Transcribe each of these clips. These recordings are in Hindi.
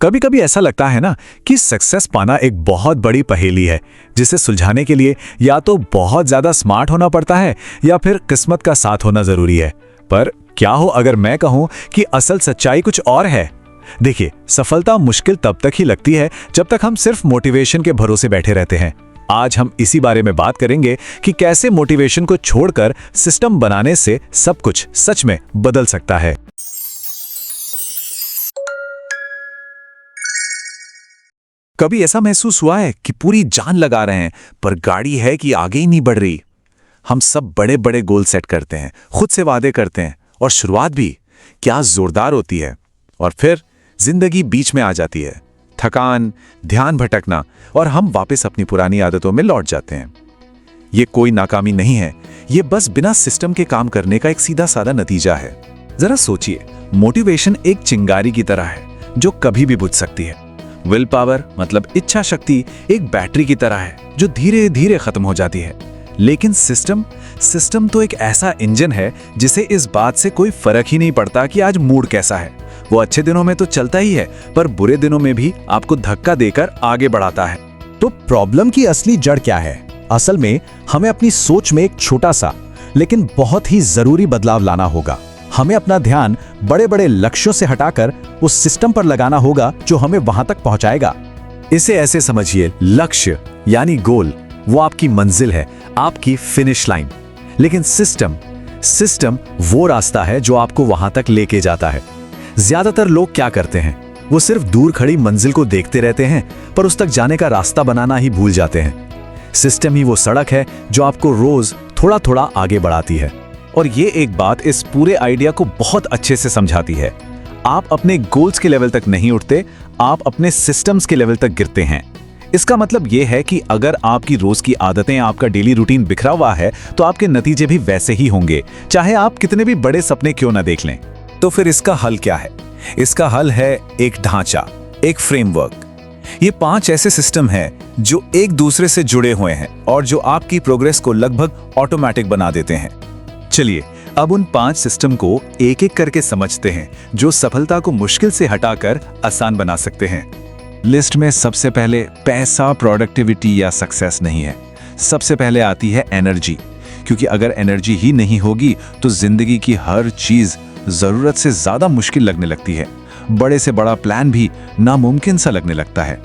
कभी कभी ऐसा लगता है ना कि सक्सेस पाना एक बहुत बड़ी पहेली है, जिसे सुलझाने के लिए या तो बहुत ज्यादा स्मार्ट होना पड़ता है या फिर किस्मत का साथ होना जरूरी है। पर क्या हो अगर मैं कहूं कि असल सच्चाई कुछ और है। देखिए, सफलता मुश्किल तब तक ही लगती है जब तक हम सिर्फ मोटिवेशन के भरोसे बैठे रहते हैं। आज हम इसी बारे में बात करेंगे कि कैसे मोटिवेशन को छोड़कर सिस्टम बनाने से सब कुछ सच में बदल सकता है। कभी ऐसा महसूस हुआ है कि पूरी जान लगा रहे हैं पर गाड़ी है कि आगे ही नहीं बढ़ रही। हम सब बड़े बड़े गोल सेट करते हैं, खुद से वादे करते हैं और शुरुआत भी क्या जोरदार होती है, और फिर जिंदगी बीच में आ जाती है। थकान, ध्यान भटकना और हम वापस अपनी पुरानी आदतों में लौट जाते हैं। ये कोई नाकामी नहीं है, ये बस बिना सिस्टम के काम करने का एक सीधा साधा नतीजा है। जरा सोचिए, मोटिवेशन एक चिंगारी की तरह है जो कभी भी बुझ सकती है। विल पावर मतलब इच्छा शक्ति एक बैटरी की तरह है जो धीरे धीरे खत्म हो जाती है। लेकिन सिस्टम तो एक ऐसा इंजन है जिसे इस बात से कोई फर्क ही नहीं पड़ता कि आज मूड कैसा है। वो अच्छे दिनों में तो चलता ही है, पर बुरे दिनों में भी आपको धक्का देकर आगे बढ़ाता है। तो प्रॉब्लम की असली जड़ क्या है? असल में हमें अपनी सोच में एक छोटा सा लेकिन बहुत ही जरूरी बदलाव लाना होगा। हमें अपना ध्यान बड़े बड़े लक्ष्यों से हटाकर उस सिस्टम पर लगाना होगा जो हमें वहां तक पहुंचाएगा। इसे ऐसे समझिए, लक्ष्य यानी गोल वो आपकी मंजिल है, आपकी फिनिश लाइन। लेकिन सिस्टम वो रास्ता है जो आपको वहां तक लेके जाता है। ज्यादातर लोग क्या करते हैं, वो सिर्फ दूर खड़ी मंजिल को देखते रहते हैं पर उस तक जाने का रास्ता बनाना ही भूल जाते हैं। सिस्टम ही वो सड़क है जो आपको रोज थोड़ा थोड़ा आगे बढ़ाती है। और ये एक बात इस पूरे आइडिया को बहुत अच्छे से समझाती है। आप अपने गोल्स के लेवल तक नहीं उठते, आप अपने सिस्टम्स के लेवल तक गिरते हैं। इसका मतलब यह है कि अगर आपकी रोज की आदतें, आपका डेली रूटीन बिखरा हुआ है तो आपके नतीजे भी वैसे ही होंगे, चाहे आप कितने भी बड़े सपने क्यों ना देख लें। तो फिर इसका हल क्या है? इसका हल है एक ढांचा, एक फ्रेमवर्क। ये 5 ऐसे सिस्टम हैं जो एक दूसरे से जुड़े हुए हैं और जो आपकी प्रोग्रेस को लगभग ऑटोमेटिक बना देते हैं। चलिए अब उन 5 सिस्टम को एक एक करके समझते हैं जो सफलता को मुश्किल से हटाकर आसान बना सकते हैं। लिस्ट में सबसे पहले पैसा, प्रोडक्टिविटी या सक्सेस नहीं है। सबसे पहले आती है एनर्जी, क्योंकि अगर एनर्जी ही नहीं होगी तो जिंदगी की हर चीज जरूरत से ज्यादा मुश्किल लगने लगती है। बड़े से बड़ा प्लान भी नामुमकिन सा लगने लगता है।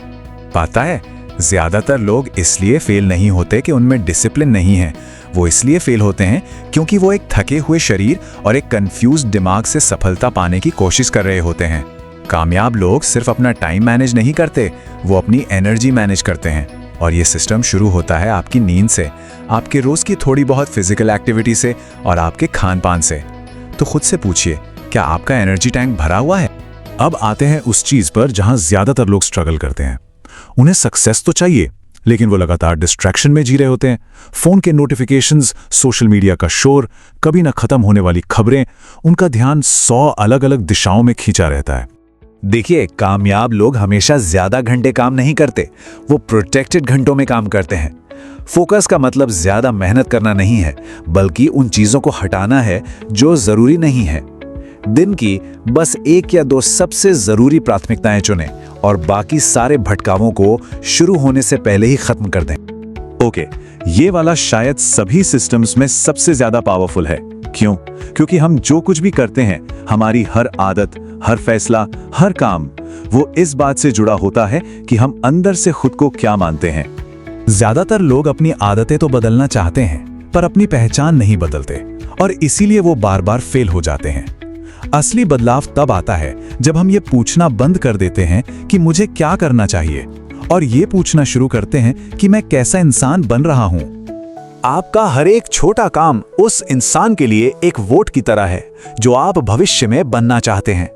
पता है, ज्यादातर लोग इसलिए फेल नहीं होते कि उनमें डिसिप्लिन नहीं है, वो इसलिए फेल होते हैं क्योंकि वो एक थके हुए शरीर और एक कंफ्यूज्ड दिमाग से सफलता पाने की कोशिश कर रहे होते हैं। कामयाब लोग सिर्फ अपना टाइम मैनेज नहीं करते, वो अपनी एनर्जी मैनेज करते हैं। और ये सिस्टम शुरू होता है आपकी नींद से, आपके रोज की थोड़ी बहुत फिजिकल एक्टिविटी से और आपके खान पान से। तो खुद से पूछिए, क्या आपका एनर्जी टैंक भरा हुआ है? अब आते हैं उस चीज पर जहां ज्यादातर लोग स्ट्रगल करते हैं। उन्हें सक्सेस तो चाहिए, लेकिन वो लगातार डिस्ट्रैक्शन में जी रहे होते हैं। फोन के नोटिफिकेशंस, सोशल मीडिया का शोर, कभी ना खत्म होने वाली खबरें, उनका ध्यान 100 अलग अलग दिशाओं में खींचा रहता है। देखिए, कामयाब लोग हमेशा ज्यादा घंटे काम नहीं करते, वो प्रोटेक्टेड घंटों में काम करते हैं। फोकस का मतलब ज्यादा मेहनत करना नहीं है, बल्कि उन चीजों को हटाना है जो जरूरी नहीं है। दिन की बस 1 या 2 सबसे जरूरी प्राथमिकताएं चुनें और बाकी सारे भटकावों को शुरू होने से पहले ही खत्म कर दें। ओके, ये वाला शायद सभी सिस्टम्स में सबसे ज्यादा पावरफुल है। क्यों? क्योंकि हम जो कुछ भी करते हैं, हमारी हर आदत, हर फैसला, हर काम, वो इस बात से जुड़ा होता है कि हम अंदर से खुद को क्या मानते हैं। ज्यादातर लोग अपनी आदतें तो बदलना चाहते हैं पर अपनी पहचान नहीं बदलते, और इसीलिए वो बार बार फेल हो जाते हैं। असली बदलाव तब आता है जब हम ये पूछना बंद कर देते हैं कि मुझे क्या करना चाहिए, और ये पूछना शुरू करते हैं कि मैं कैसा इंसान बन रहा हूं। आपका हर एक छोटा काम उस इंसान के लिए एक वोट की तरह है जो आप भविष्य में बनना चाहते हैं,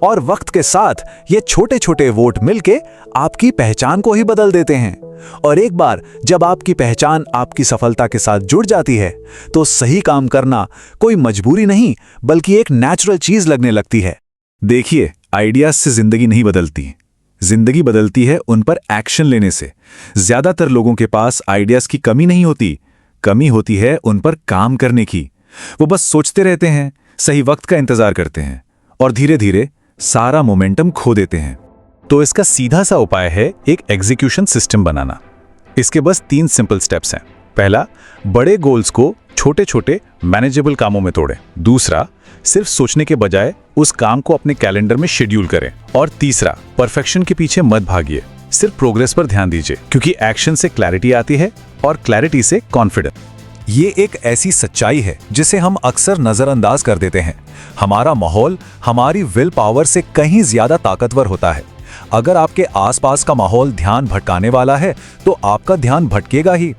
और वक्त के साथ ये छोटे छोटे वोट मिलके आपकी पहचान को ही बदल देते हैं। और एक बार जब आपकी पहचान आपकी सफलता के साथ जुड़ जाती है तो सही काम करना कोई मजबूरी नहीं बल्कि एक नेचुरल चीज लगने लगती है। देखिए, आइडियाज से जिंदगी नहीं बदलती, जिंदगी बदलती है उन पर एक्शन लेने से। ज्यादातर लोगों के पास आइडियाज की कमी नहीं होती, कमी होती है उन पर काम करने की। वो बस सोचते रहते हैं, सही वक्त का इंतजार करते हैं और धीरे धीरे सारा मोमेंटम खो देते हैं। तो इसका सीधा सा उपाय है एक एग्जीक्यूशन सिस्टम बनाना। इसके बस 3 सिंपल स्टेप्स हैं। पहला, बड़े गोल्स को छोटे छोटे मैनेजेबल कामों में तोड़ें। दूसरा, सिर्फ सोचने के बजाय उस काम को अपने कैलेंडर में शेड्यूल करें। और तीसरा, परफेक्शन के पीछे मत भागिए, सिर्फ प्रोग्रेस पर ध्यान दीजिए, क्योंकि एक्शन से क्लैरिटी आती है और क्लैरिटी से कॉन्फिडेंस। ये एक ऐसी सच्चाई है जिसे हम अक्सर नजरअंदाज कर देते हैं। हमारा माहौल हमारी विल पावर से कहीं ज्यादा ताकतवर होता है। अगर आपके आसपास का माहौल ध्यान भटकाने वाला है तो आपका ध्यान भटकेगा ही।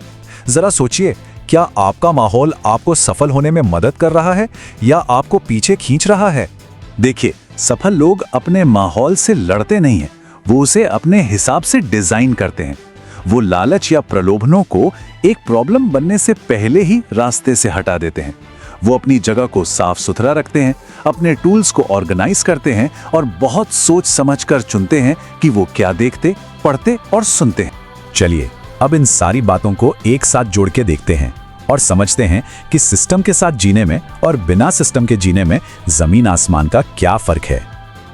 जरा सोचिए, क्या आपका माहौल आपको सफल होने में मदद कर रहा है या आपको पीछे खींच रहा है? देखिए, सफल लोग अपने माहौल से लड़ते नहीं हैं, वो उसे अपने हिसाब से डिजाइन करते हैं। वो लालच या प्रलोभनों को एक प्रॉब्लम बनने से पहले ही रास्ते से हटा देते हैं। वो अपनी जगह को साफ सुथरा रखते हैं, अपने टूल्स को ऑर्गेनाइज करते हैं और बहुत सोच समझकर चुनते हैं कि वो क्या देखते, पढ़ते और सुनते हैं। चलिए अब इन सारी बातों को एक साथ जोड़ के देखते हैं और समझते हैं कि सिस्टम के साथ जीने में और बिना सिस्टम के जीने में जमीन आसमान का क्या फर्क है।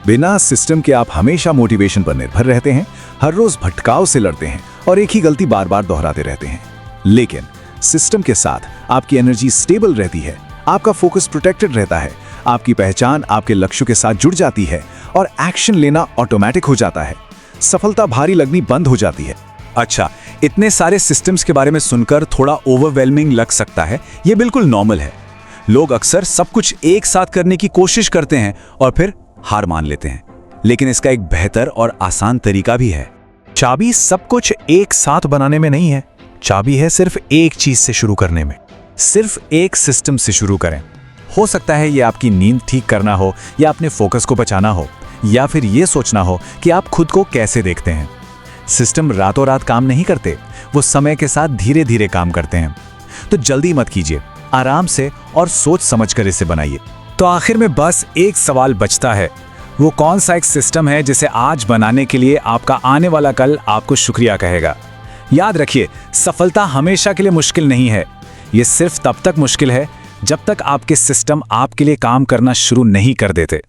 बिना सिस्टम के आप हमेशा मोटिवेशन पर निर्भर रहते हैं, हर रोज भटकाव से लड़ते हैं और एक ही गलती बार बार दोहराते रहते हैं। लेकिन सिस्टम के साथ आपकी एनर्जी स्टेबल रहती है, आपका फोकस प्रोटेक्टेड रहता है, आपकी पहचान आपके लक्ष्यों के साथ जुड़ जाती है और एक्शन लेना ऑटोमेटिक हो जाता है। सफलता भारी लगनी बंद हो जाती है। अच्छा, इतने सारे सिस्टम्स के बारे में सुनकर थोड़ा ओवरवेलमिंग लग सकता है। ये बिल्कुल नॉर्मल है। लोग अक्सर सब कुछ एक साथ करने की कोशिश करते हैं और फिर हार मान लेते हैं। लेकिन इसका एक बेहतर और आसान तरीका भी है। चाबी सब कुछ एक साथ बनाने में नहीं है, चाबी है सिर्फ एक चीज से शुरू करने में। सिर्फ एक सिस्टम से शुरू करें। हो सकता है ये आपकी नींद ठीक करना हो, या अपने फोकस को बचाना हो, या फिर ये सोचना हो कि आप खुद को कैसे देखते हैं। सिस्टम रातों रात काम नहीं करते, वो समय के साथ धीरे धीरे काम करते हैं। तो जल्दी मत कीजिए, आराम से और सोच समझकर इसे बनाइए। तो आखिर में बस एक सवाल बचता है, वो कौन सा एक सिस्टम है जिसे आज बनाने के लिए आपका आने वाला कल आपको शुक्रिया कहेगा। याद रखिए, सफलता हमेशा के लिए मुश्किल नहीं है। ये सिर्फ तब तक मुश्किल है जब तक आपके सिस्टम आपके लिए काम करना शुरू नहीं कर देते।